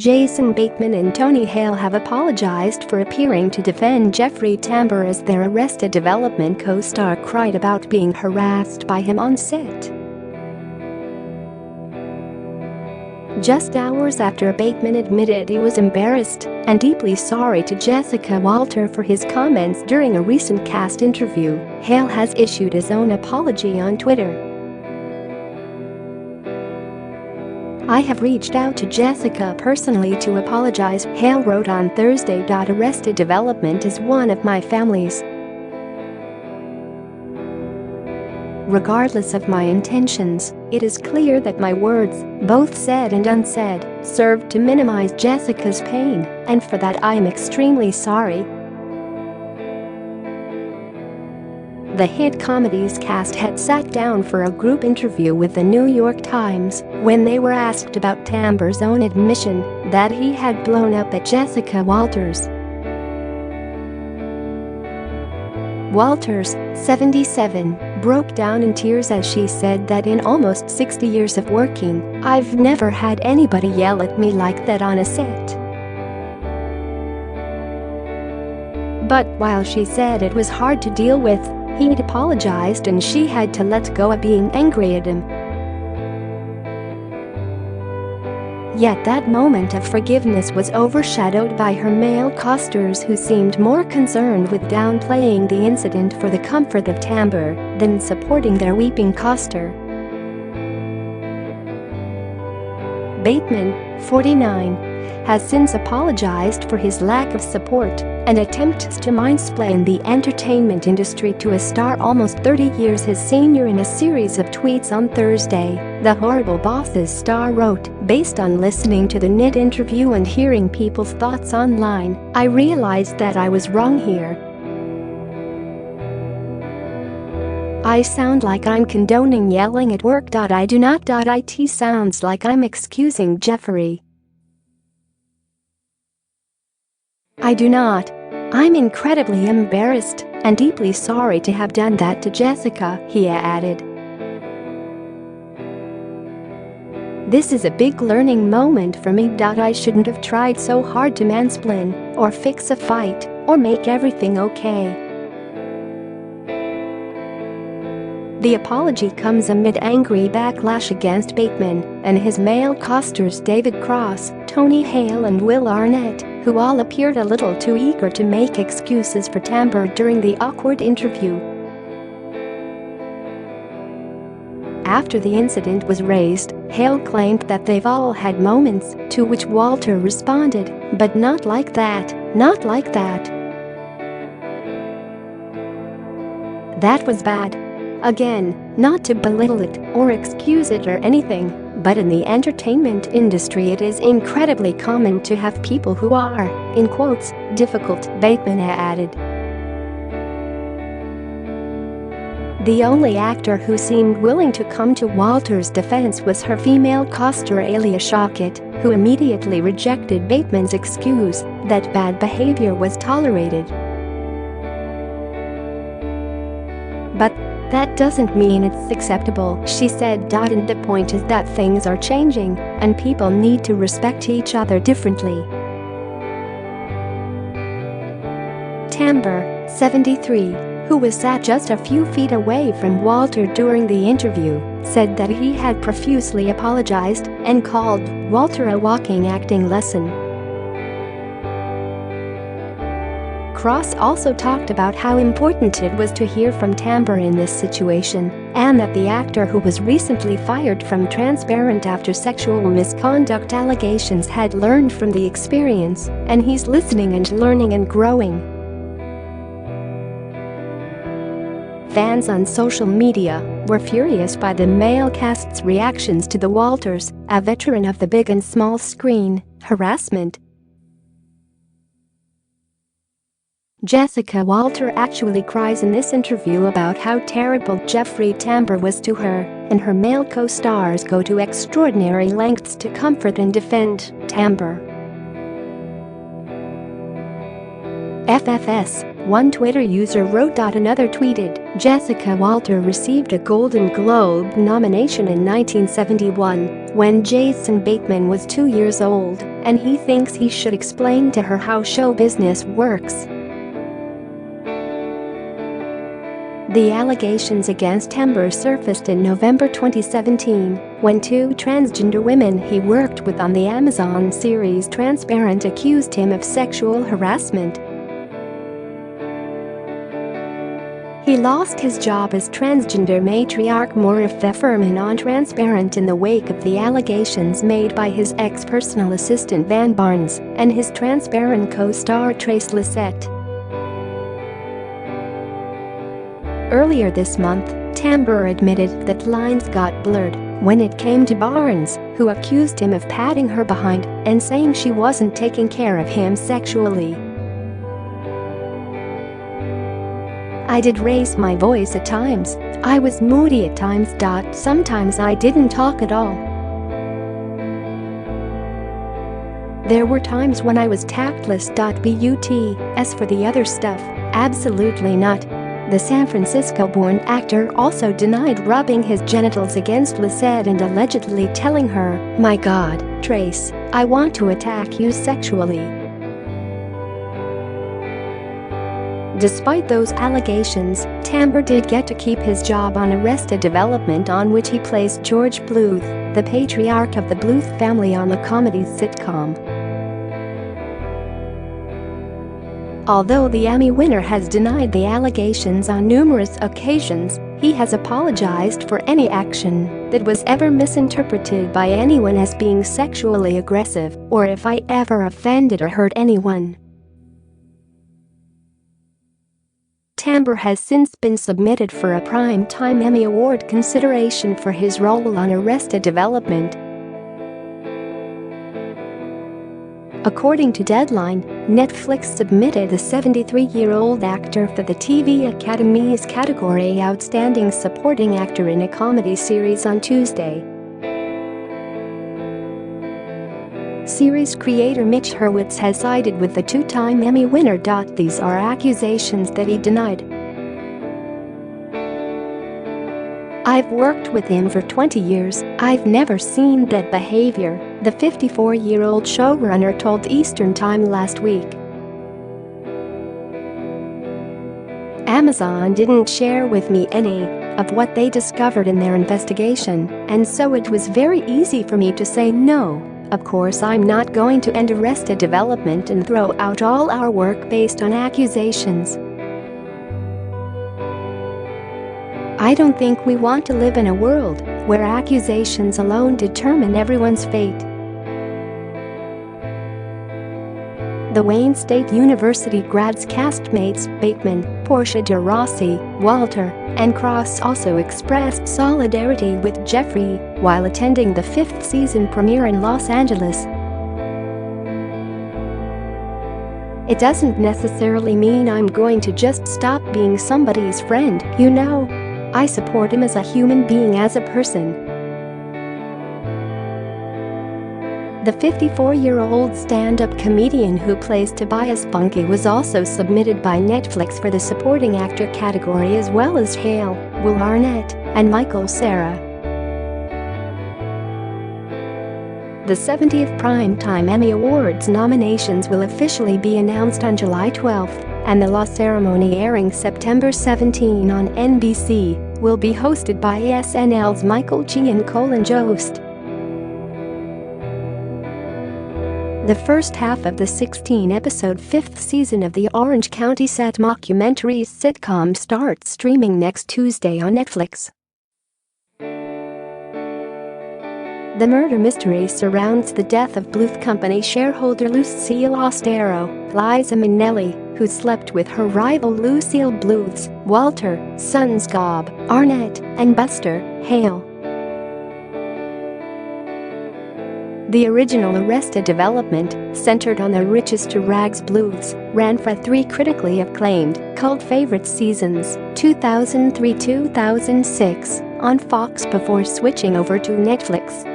Jason Bateman and Tony Hale have apologized for appearing to defend Jeffrey Tambor as their Arrested Development co-star cried about being harassed by him on set. Just hours after Bateman admitted he was embarrassed and deeply sorry to Jessica Walter for his comments during a recent cast interview, Hale has issued his own apology on Twitter. "I have reached out to Jessica personally to apologize," Hale wrote on Thursday. "Arrested Development is one of my families. Regardless of my intentions, it is clear that my words, both said and unsaid, served to minimize Jessica's pain, and for that I am extremely sorry." The hit comedy's cast had sat down for a group interview with the New York Times when they were asked about Tambor's own admission that he had blown up at Jessica Walters. Walters, 77, broke down in tears as she said that in almost 60 years of working, "I've never had anybody yell at me like that on a set." But while she said it was hard to deal with, he'd apologized and she had to let go of being angry at him. Yet that moment of forgiveness was overshadowed by her male co-stars who seemed more concerned with downplaying the incident for the comfort of Tambor than supporting their weeping co-star. Bateman, 49, has since apologized for his lack of support and attempts to mansplain the entertainment industry to a star almost 30 years his senior. In a series of tweets on Thursday, the Horrible Bosses star wrote, "Based on listening to the NIT interview and hearing people's thoughts online, I realized that I was wrong here. I sound like I'm condoning yelling at work. I do not. It sounds like I'm excusing Jeffrey. I do not. I'm incredibly embarrassed and deeply sorry to have done that to Jessica," he added. "This is a big learning moment for me. I shouldn't have tried so hard to mansplain or fix a fight or make everything okay." The apology comes amid angry backlash against Bateman and his male co-stars David Cross, Tony Hale and Will Arnett, who all appeared a little too eager to make excuses for Tambor during the awkward interview. After the incident was raised, Hale claimed that they've all had moments, to which Walter responded, "But not like that, not like that. That was bad." Again, not to belittle it or excuse it or anything, but in the entertainment industry it is incredibly common to have people who are, in quotes, difficult, Bateman added. The only actor who seemed willing to come to Walter's defense was her female co-star Alia Shawkat, who immediately rejected Bateman's excuse that bad behavior was tolerated. "But that doesn't mean it's acceptable," she said. "And the point is that things are changing and people need to respect each other differently." Tambor, 73, who was sat just a few feet away from Walter during the interview, said that he had profusely apologized and called Walter a walking acting lesson. Cross also talked about how important it was to hear from Tambor in this situation, and that the actor who was recently fired from Transparent after sexual misconduct allegations had learned from the experience, and he's listening and learning and growing. Fans on social media were furious by the male cast's reactions to the Walters, a veteran of the big and small screen, harassment. Jessica Walter actually cries in this interview about how terrible Jeffrey Tambor was to her, and her male co-stars go to extraordinary lengths to comfort and defend Tambor. FFS, one Twitter user wrote. Another tweeted, Jessica Walter received a Golden Globe nomination in 1971 when Jason Bateman was 2 years old, and he thinks he should explain to her how show business works. The allegations against Tambor surfaced in November 2017 when two transgender women he worked with on the Amazon series Transparent accused him of sexual harassment. He lost his job as transgender matriarch more of the firm and on Transparent in the wake of the allegations made by his ex-personal assistant Van Barnes and his Transparent co-star Trace Lysette. Earlier this month, Tambor admitted that lines got blurred when it came to Barnes, who accused him of patting her behind and saying she wasn't taking care of him sexually. I did raise my voice at times. I was moody at times. Sometimes I didn't talk at all. There were times when I was tactless. But as for the other stuff, absolutely not. The San Francisco-born actor also denied rubbing his genitals against Lysette and allegedly telling her, "My God, Trace, I want to attack you sexually." Despite those allegations, Tambor did get to keep his job on Arrested Development, on which he plays George Bluth, the patriarch of the Bluth family on the comedy sitcom. Although the Emmy winner has denied the allegations on numerous occasions, he has apologized for any action that was ever misinterpreted by anyone as being sexually aggressive or if I ever offended or hurt anyone. Tambor has since been submitted for a Primetime Emmy Award consideration for his role on Arrested Development. According to Deadline, Netflix submitted the 73-year-old actor for the TV Academy's category Outstanding Supporting Actor in a Comedy Series on Tuesday. Series creator Mitch Hurwitz has sided with the two-time Emmy winner. These are accusations that he denied. "I've worked with him for 20 years. I've never seen that behavior," the 54-year-old showrunner told Eastern Time last week. Amazon didn't share with me any of what they discovered in their investigation, and so it was very easy for me to say no. Of course, I'm not going to end Arrested Development and throw out all our work based on accusations. I don't think we want to live in a world where accusations alone determine everyone's fate. The Wayne State University grads castmates Bateman, Portia de Rossi, Walter, and Cross also expressed solidarity with Jeffrey while attending the 5th season premiere in Los Angeles. "It doesn't necessarily mean I'm going to just stop being somebody's friend, you know. I support him as a human being, as a person." The 54-year-old stand-up comedian who plays Tobias Bunky was also submitted by Netflix for the supporting actor category, as well as Hale, Will Arnett, and Michael Cera. The 70th Primetime Emmy Awards nominations will officially be announced on July 12th, and the law ceremony, airing September 17 on NBC, will be hosted by SNL's Michael Che and Colin Jost. The first half of the 16-episode 5th season of the Orange County set mockumentary sitcom starts streaming next Tuesday on Netflix. The murder mystery surrounds the death of Bluth Company shareholder Lucille Ostero, Liza Minnelli, who slept with her rival Lucille Bluth's Walter, sons Gob, Arnett, and Buster Hale. The original Arrested Development, centered on the riches-to-rags Bluths, ran for 3 critically acclaimed cult favorite seasons, 2003-2006, on Fox before switching over to Netflix.